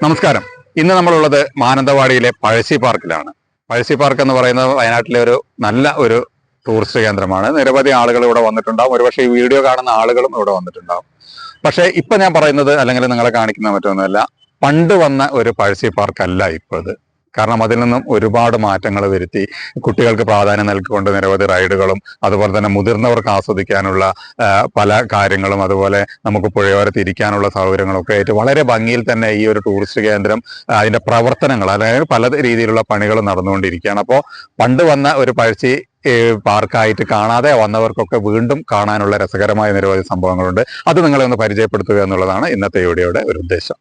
നമസ്കാരം. ഇന്ന് നമ്മളുള്ളത് മാനന്തവാടിയിലെ പഴശ്ശി പാർക്കിലാണ്. പഴശ്ശി പാർക്ക് എന്ന് പറയുന്നത് വയനാട്ടിലെ ഒരു നല്ല ഒരു ടൂറിസ്റ്റ് കേന്ദ്രമാണ്. നിരവധി ആളുകൾ ഇവിടെ വന്നിട്ടുണ്ടാവും. ഒരുപക്ഷെ ഈ വീഡിയോ കാണുന്ന ആളുകളും ഇവിടെ വന്നിട്ടുണ്ടാവും. പക്ഷെ ഇപ്പൊ ഞാൻ പറയുന്നത് അല്ലെങ്കിൽ നിങ്ങളെ കാണിക്കുന്ന മറ്റൊന്നുമല്ല, പണ്ട് വന്ന ഒരു പഴശ്ശി പാർക്കല്ല ഇപ്പോൾ ഇത്. കാരണം അതിൽ നിന്നും ഒരുപാട് മാറ്റങ്ങൾ വരുത്തി കുട്ടികൾക്ക് പ്രാധാന്യം നൽകിക്കൊണ്ട് നിരവധി റൈഡുകളും അതുപോലെ തന്നെ മുതിർന്നവർക്ക് ആസ്വദിക്കാനുള്ള പല കാര്യങ്ങളും അതുപോലെ നമുക്ക് പുഴയോരത്ത് ഇരിക്കാനുള്ള സൗകര്യങ്ങളൊക്കെ ആയിട്ട് വളരെ ഭംഗിയിൽ തന്നെ ഈ ഒരു ടൂറിസ്റ്റ് കേന്ദ്രം അതിന്റെ പ്രവർത്തനങ്ങൾ അതായത് പല രീതിയിലുള്ള പണികൾ നടന്നുകൊണ്ടിരിക്കുകയാണ്. അപ്പോൾ പണ്ട് വന്ന ഒരു പഴശ്ശി പാർക്കായിട്ട് കാണാതെ വന്നവർക്കൊക്കെ വീണ്ടും കാണാനുള്ള രസകരമായ നിരവധി സംഭവങ്ങളുണ്ട്. അത് നിങ്ങളെ ഒന്ന് പരിചയപ്പെടുത്തുക എന്നുള്ളതാണ് ഇന്നത്തെ വീഡിയോയുടെ ഒരു ഉദ്ദേശം.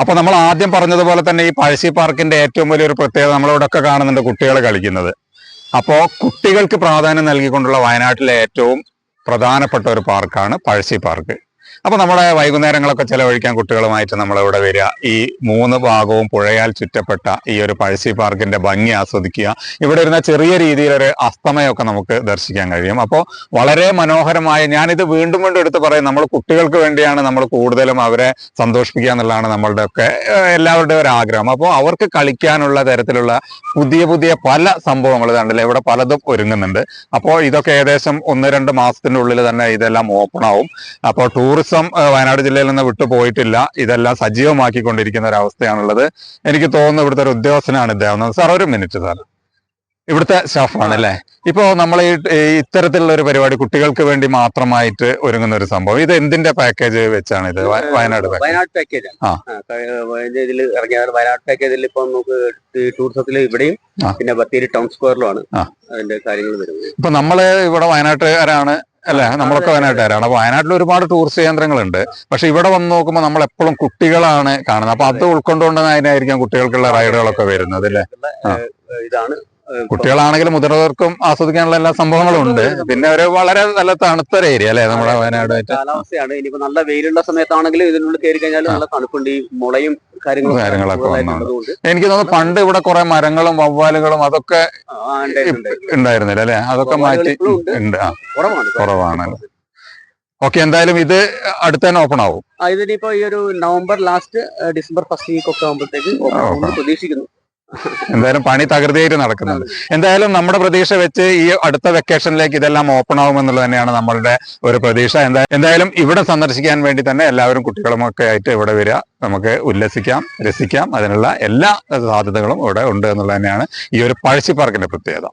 അപ്പൊ നമ്മൾ ആദ്യം പറഞ്ഞതുപോലെ തന്നെ ഈ പഴശ്ശി പാർക്കിന്റെ ഏറ്റവും വലിയൊരു പ്രത്യേകത നമ്മളിവിടെയൊക്കെ കാണുന്നുണ്ട്, കുട്ടികൾ കളിക്കുന്നത്. അപ്പോൾ കുട്ടികൾക്ക് പ്രാധാന്യം നൽകിക്കൊണ്ടുള്ള വയനാട്ടിലെ ഏറ്റവും പ്രധാനപ്പെട്ട ഒരു പാർക്കാണ് പഴശ്ശി പാർക്ക്. അപ്പൊ നമ്മുടെ വൈകുന്നേരങ്ങളൊക്കെ ചെലവഴിക്കാൻ കുട്ടികളുമായിട്ട് നമ്മളിവിടെ വരിക, ഈ 3 ഭാഗവും പുഴയാൽ ചുറ്റപ്പെട്ട ഈ ഒരു പഴശ്ശി പാർക്കിന്റെ ഭംഗി ആസ്വദിക്കുക. ഇവിടെ ഇരുന്ന ചെറിയ രീതിയിലൊരു അസ്തമയമൊക്കെ നമുക്ക് ദർശിക്കാൻ കഴിയും. അപ്പോൾ വളരെ മനോഹരമായ, ഞാനിത് വീണ്ടും വീണ്ടും എടുത്ത് പറയും, നമ്മൾ കുട്ടികൾക്ക് വേണ്ടിയാണ് നമ്മൾ കൂടുതലും അവരെ സന്തോഷിപ്പിക്കുക എന്നുള്ളതാണ് നമ്മളുടെ ഒക്കെ എല്ലാവരുടെയും ഒരു ആഗ്രഹം. അപ്പോൾ അവർക്ക് കളിക്കാനുള്ള തരത്തിലുള്ള പുതിയ പുതിയ പല സംഭവങ്ങൾ കണ്ടില്ലേ, ഇവിടെ പലതും ഒരുങ്ങുന്നുണ്ട്. അപ്പോൾ ഇതൊക്കെ ഏകദേശം 1-2 മാസത്തിന്റെ ഉള്ളിൽ തന്നെ ഇതെല്ലാം ഓപ്പൺ ആവും. അപ്പോൾ ടൂറിസം വയനാട് ജില്ലയിൽ നിന്ന് വിട്ടു പോയിട്ടില്ല, ഇതെല്ലാം സജീവമാക്കിക്കൊണ്ടിരിക്കുന്ന ഒരു അവസ്ഥയാണുള്ളത്. എനിക്ക് തോന്നുന്നു ഇവിടുത്തെ ഒരു ഉദ്യോഗസ്ഥനാണ് ഇദ്ദേഹം. സാർ ഒരു മിനിറ്റ് സാർ, ഇവിടുത്തെ സ്റ്റാഫാണ് അല്ലേ? ഇപ്പോ നമ്മൾ ഇത്തരത്തിലുള്ള ഒരു പരിപാടി കുട്ടികൾക്ക് വേണ്ടി മാത്രമായിട്ട് ഒരുങ്ങുന്ന ഒരു സംഭവം, ഇത് എന്തിന്റെ പാക്കേജ് വെച്ചാണ് ഇത്? വയനാട് പാക്കേജ് ഇതിൽ ഇറങ്ങിയ വയനാട് പാക്കേജിൽ ഇപ്പൊ നമുക്ക് ടൂറിസത്തിൽ ഇവിടെയും പിന്നെ ബത്തേരി ടൗൺ സ്ക്വയറിലുമാണ് അതിന്റെ കാര്യങ്ങൾ വരുന്നത്. ഇപ്പൊ നമ്മള് ഇവിടെ വയനാട്ടുകാരാണ് അല്ലെ, നമ്മളൊക്കെ വയനാട്ടുകാരാണ്. അപ്പൊ വയനാട്ടിൽ ഒരുപാട് ടൂറിസ്റ്റ് കേന്ദ്രങ്ങളുണ്ട്. പക്ഷെ ഇവിടെ വന്ന് നോക്കുമ്പോൾ നമ്മൾ എപ്പോഴും കുട്ടികളാണ് കാണുന്നത്. അപ്പൊ അത് ഉൾക്കൊണ്ടുകൊണ്ട് അതിനായിരിക്കും കുട്ടികൾക്കുള്ള റൈഡുകളൊക്കെ വരുന്നത് അല്ലേ? ഇതാണ് കുട്ടികളാണെങ്കിലും മുതിർന്നവർക്കും ആസ്വദിക്കാനുള്ള എല്ലാ സംഭവങ്ങളും ഉണ്ട്. പിന്നെ ഒരു വളരെ നല്ല തണുത്തൊരു ഏരിയ അല്ലെ നമ്മുടെ വയനാടായിട്ട്. കാലാവസ്ഥയാണ്. ഇനിയിപ്പോ നല്ല വെയിലുള്ള സമയത്താണെങ്കിലും ഇതിനുള്ളിൽ കയറി കഴിഞ്ഞാൽ നല്ല തണുപ്പുണ്ട്. ഈ മുളയും കാര്യങ്ങളൊക്കെ വന്നുണ്ട്. എനിക്ക് തോന്നുന്നു പണ്ട് ഇവിടെ കുറെ മരങ്ങളും വവ്വാലുകളും അതൊക്കെ ഉണ്ടായിരുന്നില്ല അല്ലെ? അതൊക്കെ മാറ്റി ഉണ്ട്, കുറവാണ്. ഓക്കെ, എന്തായാലും ഇത് അടുത്ത് തന്നെ ഓപ്പൺ ആവും. ഇതിനിപ്പോ ഈ ഒരു November last December first week ഒക്കെ ആകുമ്പോഴത്തേക്ക് പ്രതീക്ഷിക്കുന്നു. എന്തായാലും പണി തകൃതിയായിട്ട് നടക്കുന്നുണ്ട്. എന്തായാലും നമ്മുടെ പ്രതീക്ഷ വെച്ച് ഈ അടുത്ത വെക്കേഷനിലേക്ക് ഇതെല്ലാം ഓപ്പൺ ആവുമെന്നുള്ളത് തന്നെയാണ് നമ്മളുടെ ഒരു പ്രതീക്ഷ. എന്തായാലും ഇവിടെ സന്ദർശിക്കാൻ വേണ്ടി തന്നെ എല്ലാവരും കുട്ടികളുമൊക്കെ ആയിട്ട് ഇവിടെ വരിക, നമുക്ക് ഉല്ലസിക്കാം, രസിക്കാം. അതിനുള്ള എല്ലാ സാധ്യതകളും ഇവിടെ ഉണ്ട് എന്നുള്ളത് തന്നെയാണ് ഈ ഒരു പഴശ്ശി പാർക്കിന്റെ പ്രത്യേകത.